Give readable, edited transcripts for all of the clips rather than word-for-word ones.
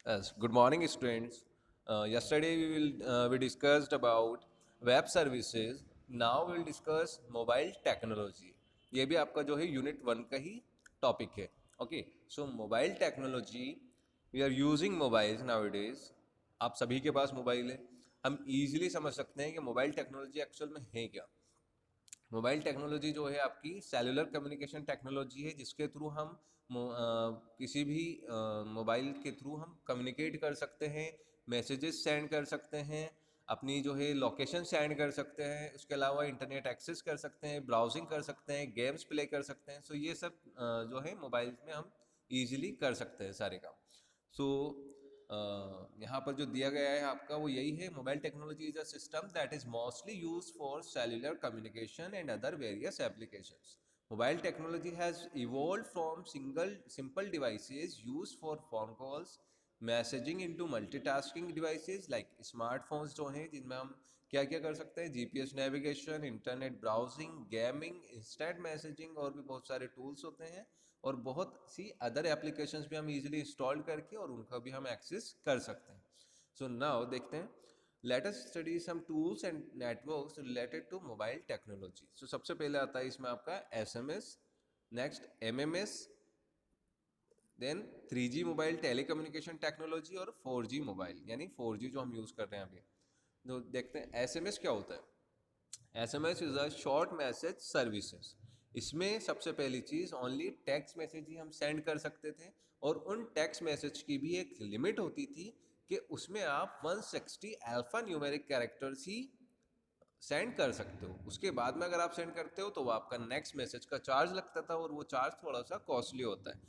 Yes, good morning, students. Yesterday we discussed about web services. Now we will discuss mobile technology. ये भी आपका जो है unit one का ही टॉपिक है. Okay, so mobile technology, we are using mobiles nowadays. आप सभी के पास मोबाइल है. हम इजीली समझ सकते हैं कि मोबाइल टेक्नोलॉजी एक्चुअल में है क्या. मोबाइल टेक्नोलॉजी जो है आपकी सेलुलर कम्युनिकेशन टेक्नोलॉजी है, जिसके थ्रू हम किसी भी मोबाइल के थ्रू हम कम्युनिकेट कर सकते हैं, मैसेजेस सेंड कर सकते हैं, अपनी जो है लोकेशन सेंड कर सकते हैं. उसके अलावा इंटरनेट एक्सेस कर सकते हैं, ब्राउजिंग कर सकते हैं, गेम्स प्ले कर सकते हैं. सो ये सब जो है मोबाइल में हम ईजिली कर सकते हैं सारे काम. सो यहाँ पर जो दिया गया है आपका वो यही है. Mobile technology is a system that is mostly use for cellular communication and other various applications. Mobile technology has evolve from single simple devices use for phone calls, messaging into multitasking devices like smartphones जो हैं, जिनमें हम क्या क्या कर सकते हैं, GPS navigation, internet browsing, gaming, instant messaging, और भी बहुत सारे टूल्स होते हैं. और बहुत सी अदर एप्लीकेशंस भी हम इजीली इंस्टॉल करके और उनका भी हम एक्सेस कर सकते हैं. सो नाउ देखते हैं, let us study some tools and networks related to mobile technology. So सबसे पहले आता है इसमें आपका SMS, next MMS, then 3G mobile telecommunication technology, और 4G मोबाइल यानी 4G जो हम यूज़ कर रहे हैं अभी. तो देखते हैं एसएमएस क्या होता है. SMS is a short message services. इसमें सबसे पहली चीज़, ओनली टेक्स्ट मैसेज ही हम सेंड कर सकते थे, और उन टेक्स्ट मैसेज की भी एक लिमिट होती थी कि उसमें आप 160 अल्फा न्यूमेरिक कैरेक्टर्स ही सेंड कर सकते हो. उसके बाद में अगर आप सेंड करते हो तो वो आपका नेक्स्ट मैसेज का चार्ज लगता था, और वो चार्ज थोड़ा सा कॉस्टली होता है.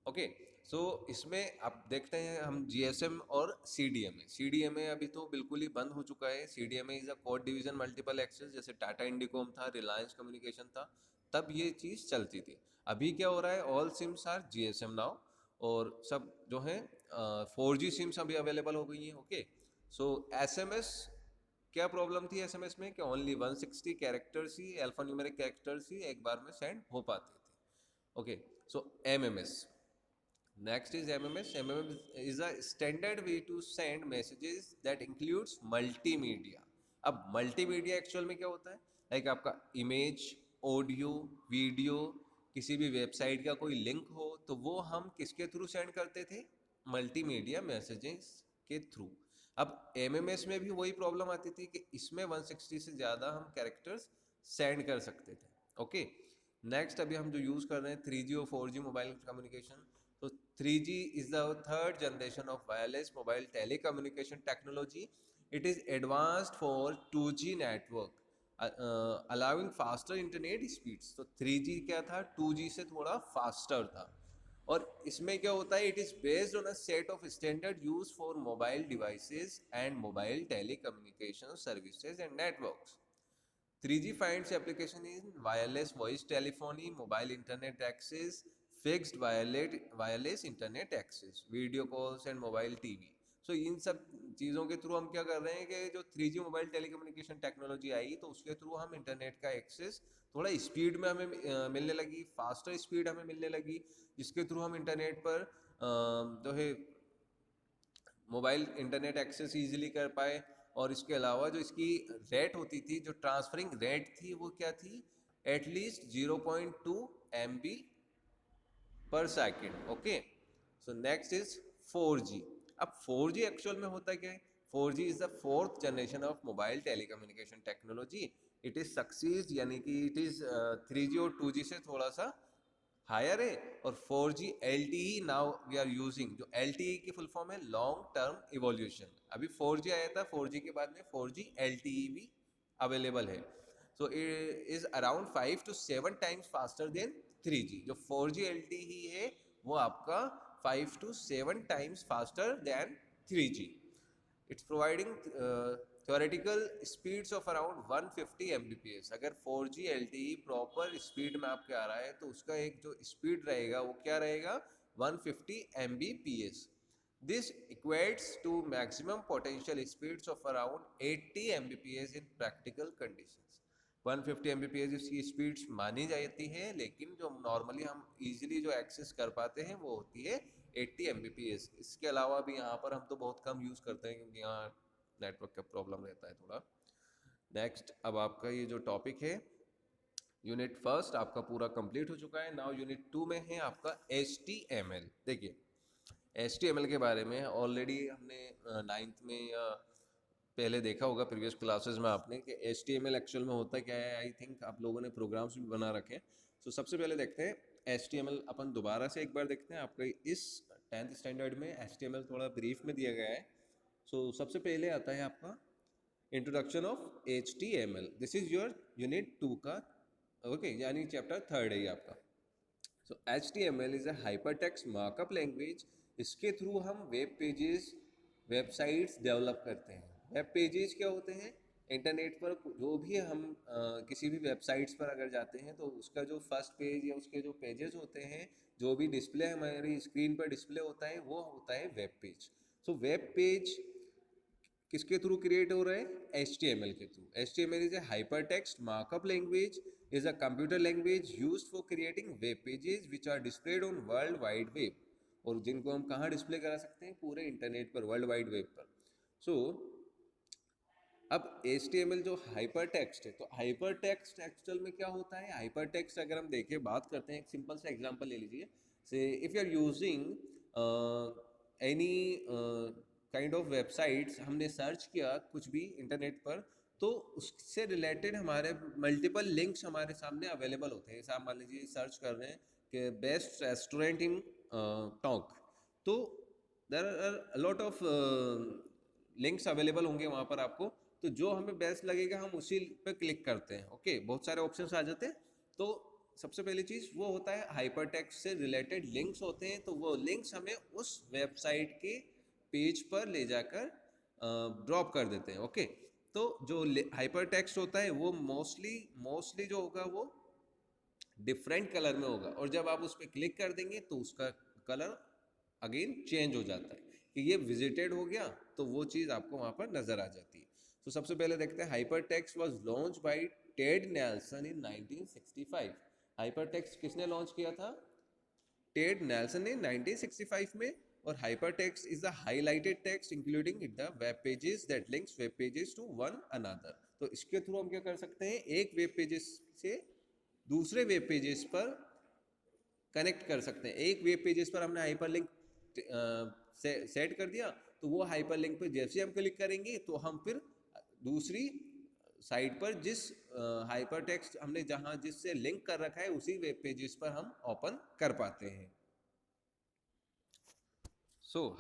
ओके, सो इसमें आप देखते हैं हम जीएसएम और सीडीएमए. सीडीएमए अभी तो बिल्कुल ही बंद हो चुका है. CDMA is a code division multiple access. जैसे टाटा इंडिकोम था, रिलायंस कम्युनिकेशन था, तब ये चीज़ चलती थी. अभी क्या हो रहा है, all SIMs are GSM now, और सब जो है 4G सिम्स अभी अवेलेबल हो गई हैं. ओके, सो एसएमएस, क्या प्रॉब्लम थी एसएमएस में कि ओनली 160 कैरेक्टर्स ही, अल्फा न्यूमेरिक कैरेक्टर्स ही एक बार में सेंड हो पाते थे. Okay, so MMS, next is MMS. MMS is a standard way to send messages that includes multimedia. अब मल्टीमीडिया एक्चुअल में क्या होता है, लाइक आपका इमेज, ऑडियो, वीडियो, किसी भी वेबसाइट का कोई लिंक हो, तो वो हम किसके थ्रू सेंड करते थे, मल्टीमीडिया मैसेजेस के थ्रू. अब एमएमएस में भी वही प्रॉब्लम आती थी कि इसमें 160 से ज़्यादा हम कैरेक्टर्स सेंड कर सकते थे. ओके, नेक्स्ट अभी हम जो यूज़ कर रहे हैं 3G और 4G मोबाइल कम्युनिकेशन. तो 3G is the third generation of wireless mobile telecommunication technology. It is advanced for 2G network, allowing faster internet speeds. तो 3G क्या था, 2G से थोड़ा फास्टर था. और इसमें क्या होता है, it is based on a set of standard use for mobile devices and mobile telecommunication services and networks. 3G finds application in wireless voice telephony, mobile internet access, fixed wireless internet access, video calls and mobile TV. सो इन सब चीज़ों के through हम क्या कर रहे हैं कि जो 3G मोबाइल टेलीकम्युनिकेशन टेक्नोलॉजी आई, तो उसके थ्रू हम इंटरनेट का एक्सेस थोड़ा स्पीड में हमें मिलने लगी, फास्टर स्पीड हमें मिलने लगी, जिसके थ्रू हम इंटरनेट पर जो है मोबाइल इंटरनेट एक्सेस ईजिली कर पाए. और इसके अलावा जो इसकी रेट होती थी, जो ट्रांसफरिंग रेट थी, वो क्या थी, एटलीस्ट 0.2 MB पर second. Okay, so next is 4G. अब 4G एक्चुअल में होता क्या है, 4G is the fourth generation of mobile telecommunication technology. It is succeeds, यानी कि इट इज 3G और 2G से थोड़ा सा हायर है. और 4G LTE now we are using. जो LTE की फुल फॉर्म है लॉन्ग टर्म इवोल्यूशन. अभी 4G आया था, 4G के बाद में 4G LTE भी अवेलेबल है. So it is around 5 to 7 times faster than 3G. जो 4G LTE है वो आपका 5 to 7 times faster than 3G. It's providing theoretical speeds of around 150 Mbps. अगर 4G LTE प्रॉपर स्पीड में आपके आ रहा है, तो उसका एक जो स्पीड रहेगा वो क्या रहेगा, 150 Mbps. This equates to maximum potential speeds of around 80 Mbps in practical conditions. 150 Mbps इसकी स्पीड्स मानी जाती है, लेकिन जो नॉर्मली हम इजीली जो एक्सेस कर पाते हैं वो होती है 80 Mbps। इसके अलावा भी यहाँ पर हम तो बहुत कम यूज़ करते हैं क्योंकि यहाँ नेटवर्क का प्रॉब्लम रहता है थोड़ा। नेक्स्ट, अब आपका ये जो टॉपिक है यूनिट फर्स्ट आपका पूरा कंप्लीट हो चुका है। नाउ यूनिट 2 में है आपका HTML। देखिए HTML के बारे में ऑलरेडी हमने नाइन्थ में या पहले देखा होगा प्रीवियस क्लासेस में आपने कि HTML एक्चुअल में होता क्या है। आई थिंक आप लोगों ने प्रोग्राम्स भी बना रखे हैं। तो सबसे पहले देखते हैं HTML, अपन दोबारा से एक बार देखते हैं। आपका इस 10th स्टैंडर्ड में HTML थोड़ा ब्रीफ में दिया गया है। सबसे पहले आता है आपका introduction of HTML। This is your unit 2 का ओके यानी चैप्टर 3 है ये आपका। HTML is a hypertext markup language. इसके थ्रू हम वेब पेजेस, वेबसाइट्स डेवलप करते हैं। वेब पेजेस क्या होते हैं? इंटरनेट पर जो भी हम किसी भी वेबसाइट्स पर अगर जाते हैं तो उसका जो फर्स्ट पेज या उसके जो पेजेस होते हैं, जो भी डिस्प्ले हमारी स्क्रीन पर डिस्प्ले होता है, वो होता है वेब पेज। वेब पेज किसके थ्रू क्रिएट हो रहा है? HTML के through. HTML is a hypertext markup language, is a computer language used for creating web pages which are displayed on world wide web। और जिनको हम कहाँ डिस्प्ले करा सकते हैं? पूरे इंटरनेट पर, वर्ल्ड वाइड वेब पर। अब HTML जो हाइपर टेक्स्ट है, तो हाइपर टेक्स्ट एक्चुअल में क्या होता है? हाइपर टेक्स्ट अगर हम देखें, बात करते हैं, एक सिंपल सा एग्जांपल ले लीजिए। Say if you are using any kind of websites, हमने सर्च किया कुछ भी इंटरनेट पर, तो उससे रिलेटेड हमारे मल्टीपल लिंक्स हमारे सामने अवेलेबल होते हैं। जैसे आप मान लीजिए सर्च कर रहे हैं कि बेस्ट रेस्टोरेंट इन टोंक, तो there are lot of links available होंगे वहाँ पर आपको। तो जो हमें बेस्ट लगेगा हम उसी पे क्लिक करते हैं। ओके, बहुत सारे ऑप्शंस आ जाते हैं। तो सबसे पहली चीज़ वो होता है हाइपरटेक्स्ट से रिलेटेड लिंक्स होते हैं। तो वो लिंक्स हमें उस वेबसाइट के पेज पर ले जाकर ड्रॉप कर देते हैं। ओके, तो जो हाइपरटेक्स्ट होता है वो मोस्टली जो होगा वो डिफरेंट कलर में होगा, और जब आप उस पर क्लिक कर देंगे तो उसका कलर अगेन चेंज हो जाता है कि ये विजिटेड हो गया, तो वो चीज़ आपको वहाँ पर नज़र आ जाती है। तो सबसे पहले देखते हैं, hypertext was launch by Ted Nelson in 1965। Hypertext किसने लॉन्च किया था? टेड नेल्सन ने 1965 में। और hypertext is the highlighted text including the web pages that links web pages to one another. तो इसके थ्रू हम क्या कर सकते हैं? एक वेब पेजेस से दूसरे वेब पेजेस पर कनेक्ट कर सकते हैं। एक वेब पेजेस पर हमने हाइपरलिंक सेट कर दिया, तो वो हाइपरलिंक पर जैसे हम क्लिक करेंगे तो हम फिर दूसरी साइट पर जिस हाइपरटेक्स्ट हमने जहां जिससे लिंक कर रखा है उसी वेब पेजेस पर हम ओपन कर पाते हैं।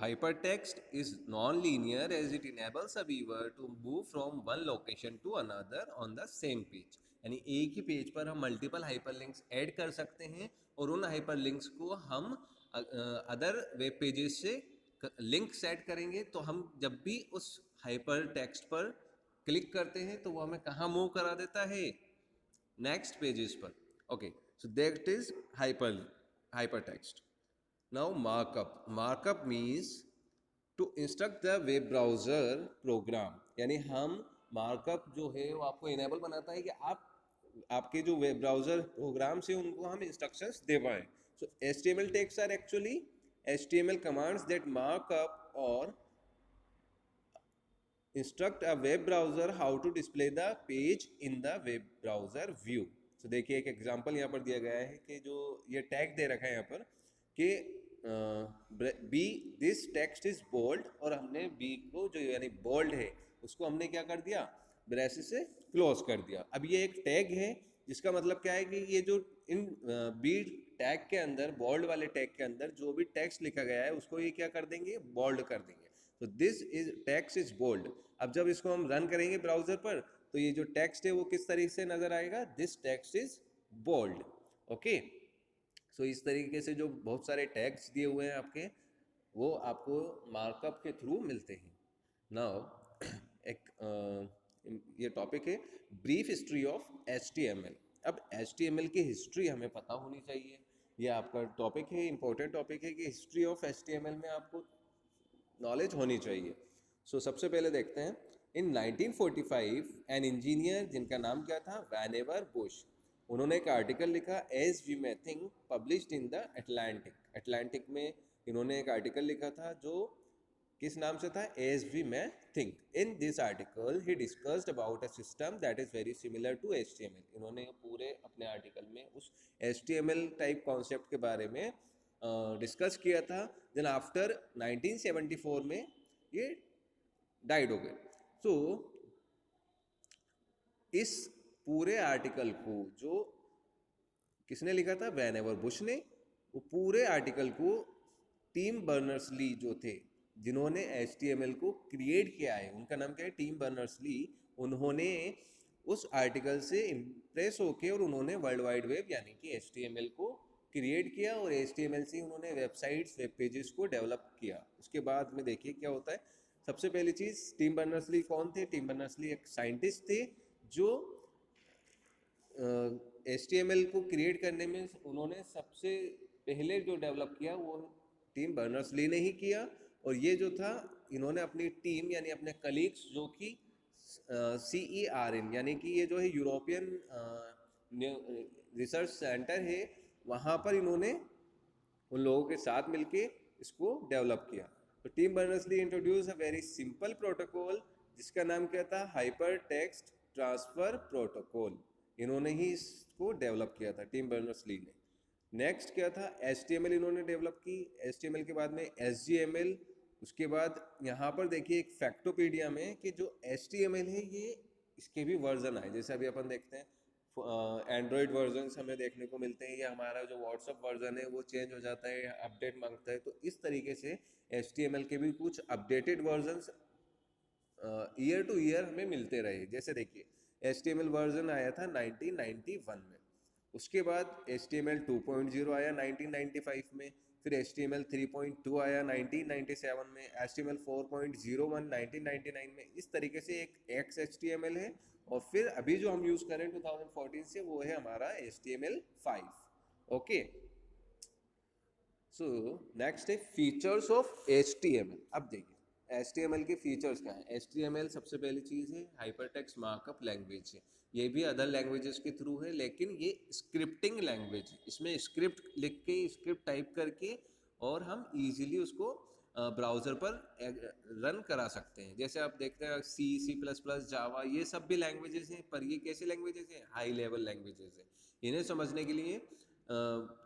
Hypertext is non-linear as it enables a viewer to move from one location to another on the same page। यानी एक ही पेज पर हम मल्टीपल हाइपरलिंक्स ऐड कर सकते हैं, और उन हाइपरलिंक्स को हम अदर वेब पेजेस से लिंक सेट करेंगे, तो हम जब भी उस हाइपर टेक्स्ट पर क्लिक करते हैं तो वो हमें कहाँ मूव करा देता है? नेक्स्ट पेजेस पर। Okay, so that is hyper text. Now markup means to instruct the web browser program. यानी हम मार्कअप जो है वो आपको इनेबल बनाता है कि आप आपके जो वेब ब्राउजर प्रोग्राम से उनको हम इंस्ट्रक्शंस दे पाएं। HTML text are actually HTML commands that markup और instruct a web browser how to display the page in the web browser view. तो देखिए एक एग्जांपल यहाँ पर दिया गया है कि जो ये टैग दे रखा है यहाँ पर कि B this text is bold, और हमने बी को जो यानी बोल्ड है उसको हमने क्या कर दिया? ब्रेसेस से क्लोज कर दिया। अब ये एक टैग है जिसका मतलब क्या है कि ये जो इन बी टैग के अंदर, बोल्ड वाले टैग के अंदर जो भी टेक्स्ट लिखा गया है उसको ये क्या कर देंगे? बोल्ड कर देंगे। तो this is text is bold. अब जब इसको हम रन करेंगे ब्राउजर पर तो ये जो टेक्स्ट है वो किस तरीके से नजर आएगा? This text is bold. Okay, इस तरीके से जो बहुत सारे टैग्स दिए हुए हैं आपके, वो आपको मार्कअप के थ्रू मिलते हैं। नाउ एक ये टॉपिक है ब्रीफ हिस्ट्री ऑफ HTML। अब HTML की हिस्ट्री हमें पता होनी चाहिए। ये आपका टॉपिक है, इंपॉर्टेंट टॉपिक है कि हिस्ट्री ऑफ HTML में आपको नॉलेज होनी चाहिए। सबसे पहले देखते हैं, इन 1945 एन इंजीनियर जिनका नाम क्या था? वैनेवर बुश, उन्होंने एक आर्टिकल लिखा as we may think, published in the Atlantic. Atlantic में इन्होंने एक आर्टिकल लिखा था जो किस नाम से था, as we may think. In this article he discussed about a system that is very similar to HTML। इन्होंने पूरे अपने आर्टिकल में उस HTML टाइप कॉन्सेप्ट के बारे में डिस्कस किया था। देन आफ्टर 1974 में ये डाइड हो गए। सो इस पूरे आर्टिकल को जो किसने लिखा था, वैन एवर बुश ने, वो पूरे आर्टिकल को टीम बर्नर्स ली जो थे, जिन्होंने HTML को क्रिएट किया है, उनका नाम क्या है, टीम बर्नर्स ली। उन्होंने उस आर्टिकल से इम्प्रेस होके और उन्होंने वर्ल्ड वाइड वेब यानी कि HTML को क्रिएट किया और HTML से उन्होंने वेबसाइट्स, वेब पेजेस को डेवलप किया। उसके बाद में देखिए क्या होता है। सबसे पहली चीज़, टिम बर्नर्स-ली कौन थे? टिम बर्नर्स-ली एक साइंटिस्ट थे जो HTML को क्रिएट करने में उन्होंने सबसे पहले जो डेवलप किया वो टिम बर्नर्स-ली ने ही किया। और ये जो था, इन्होंने अपनी टीम यानी अपने कलीग्स जो कि CERN यानी कि ये जो है यूरोपियन रिसर्च सेंटर है, वहाँ पर इन्होंने उन लोगों के साथ मिलके इसको डेवलप किया। तो Tim Berners Lee introduce a very simple protocol जिसका नाम क्या था, हाइपर टेक्स्ट ट्रांसफर प्रोटोकॉल। इन्होंने ही इसको डेवलप किया था, टिम बर्नर्स-ली ने। नेक्स्ट क्या था, HTML इन्होंने डेवलप की। HTML के बाद में HTML। उसके बाद यहाँ पर देखिए एक फैक्टोपीडिया में कि जो HTML है ये इसके भी वर्जन आए। जैसे अभी अपन देखते हैं एंड्रॉयड वर्जन हमें देखने को मिलते हैं, या हमारा जो व्हाट्सअप वर्जन है वो चेंज हो जाता है, अपडेट मांगता है। तो इस तरीके से HTML के भी कुछ updated versions year two year हमें मिलते रहे। जैसे देखिए HTML वर्जन आया था 1991 में, उसके बाद HTML 2.0 आया 1995 में, फिर HTML 3.2 आया 1997 में, HTML 4.01 1999 में। इस तरीके से एक XHTML है। और फिर अभी जो हम यूज़ करें 2014 से, वो है हमारा HTML5। ओके, सो नेक्स्ट है फीचर्स ऑफ HTML। अब देखिए HTML के फीचर्स क्या है। HTML सबसे पहली चीज़ है हाइपरटेक्स्ट मार्कअप लैंग्वेज है। ये भी अदर लैंग्वेजेस के थ्रू है, लेकिन ये स्क्रिप्टिंग लैंग्वेज है। इसमें स्क्रिप्ट लिख के, स्क्रिप्ट टाइप करके और हम इजीली उसको ब्राउज़र पर रन करा सकते हैं। जैसे आप देखते हैं C++, जावा, ये सब भी लैंग्वेजेस हैं, पर ये कैसे लैंग्वेजेस हैं, हाई लेवल लैंग्वेजेस हैं। इन्हें समझने के लिए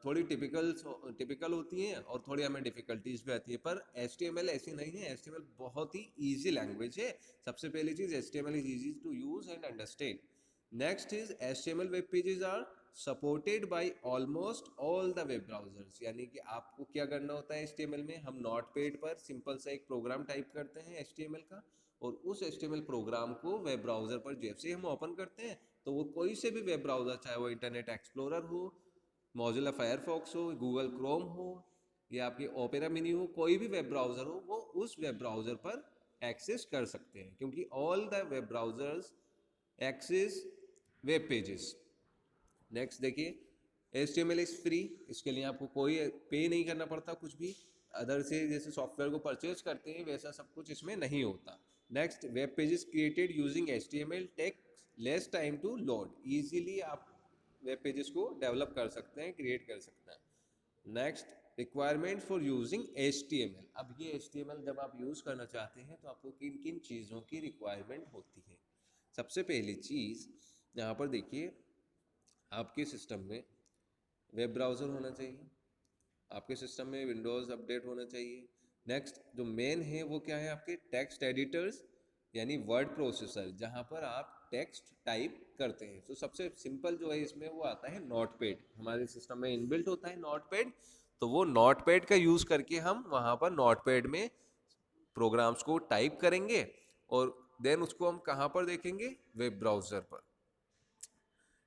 थोड़ी टिपिकल होती हैं और थोड़ी हमें डिफ़िकल्टीज भी आती है। पर HTML ऐसी नहीं है। HTML बहुत ही ईजी लैंग्वेज है। सबसे पहली चीज़, HTML is easy to use and understand. Next is HTML web pages are supported by almost all the web browsers. यानी कि आपको क्या करना होता है HTML में, हम नोटपैड पर सिंपल सा एक प्रोग्राम टाइप करते हैं HTML का, और उस HTML प्रोग्राम को वेब ब्राउज़र पर जैसे हम ओपन करते हैं तो वो कोई से भी वेब ब्राउज़र, चाहे वो इंटरनेट एक्सप्लोरर हो, मौजिला फायरफॉक्स हो, गूगल क्रोम हो, या आपकी ओपेरा मिनी हो, कोई भी वेब ब्राउज़र हो, वो उस वेब ब्राउज़र पर एक्सेस कर सकते हैं, क्योंकि all the web browsers access web pages. Next देखिए HTML इज़ फ्री। इसके लिए आपको कोई पे नहीं करना पड़ता कुछ भी। अदर से जैसे सॉफ्टवेयर को परचेज करते हैं वैसा सब कुछ इसमें नहीं होता। Next, web pages created using HTML take less time to load. Easily आप वेब पेजेस को डेवलप कर सकते हैं, क्रिएट कर सकते हैं। Next, requirement for using HTML। अब ये HTML जब आप यूज़ करना चाहते हैं तो आपको किन किन चीज़ों की रिक्वायरमेंट होती है। सबसे पहली चीज़ यहाँ पर देखिए, आपके सिस्टम में वेब ब्राउज़र होना चाहिए, आपके सिस्टम में विंडोज़ अपडेट होना चाहिए। नेक्स्ट जो मेन है वो क्या है, आपके टेक्स्ट एडिटर्स यानी वर्ड प्रोसेसर, जहाँ पर आप टेक्स्ट टाइप करते हैं। तो सबसे सिंपल जो है इसमें वो आता है नोटपैड। हमारे सिस्टम में इनबिल्ट होता है नोटपैड, तो वो नोटपैड का यूज़ करके हम वहाँ पर नोटपैड में प्रोग्राम्स को टाइप करेंगे और देन उसको हम कहाँ पर देखेंगे, वेब ब्राउज़र पर।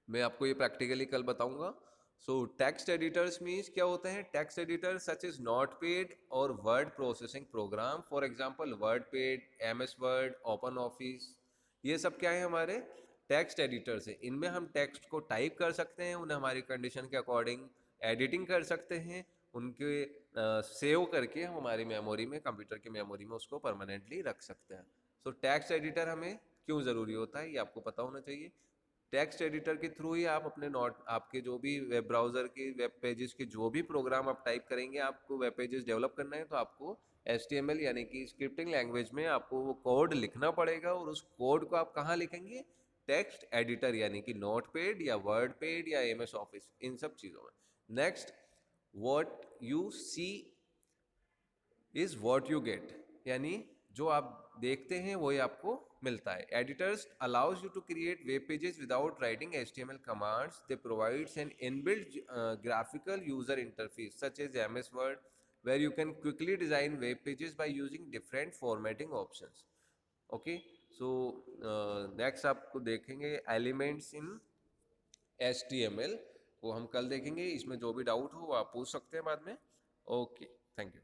मैं आपको ये प्रैक्टिकली कल बताऊंगा। सो टेक्स्ट एडिटर्स मीन्स क्या होते हैं, text editor such is notepad और word processing program. For example WordPad, MS Word, open office, ये सब क्या है, हमारे टेक्स्ट एडिटर्स है। इनमें हम टेक्स्ट को टाइप कर सकते हैं, उन्हें हमारी कंडीशन के अकॉर्डिंग एडिटिंग कर सकते हैं, उनके सेव करके हम हमारी मेमोरी में, कंप्यूटर की मेमोरी में उसको परमानेंटली रख सकते हैं। सो टेक्स्ट एडिटर हमें क्यों ज़रूरी होता है ये आपको पता होना चाहिए। टेक्स्ट एडिटर के थ्रू ही आप अपने नोट आपके जो भी वेब ब्राउज़र के वेब पेजेस के जो भी प्रोग्राम आप टाइप करेंगे, आपको वेब पेजेस डेवलप करना है तो आपको HTML यानी कि स्क्रिप्टिंग लैंग्वेज में आपको वो कोड लिखना पड़ेगा, और उस कोड को आप कहाँ लिखेंगे? टेक्स्ट एडिटर यानी कि नोटपैड या वर्डपैड या MS ऑफिस, इन सब चीज़ों में। Next, what you see is what you get, यानी जो आप देखते हैं वही आपको मिलता है। Editors allows you to create web pages without writing HTML commands. They provides an inbuilt graphical user interface such as MS Word, where you can quickly design web pages by using different formatting options. Okay, so next आपको देखेंगे elements in HTML, वो हम कल देखेंगे। इसमें जो भी doubt हो वो आप पूछ सकते हैं बाद में। Okay, thank you.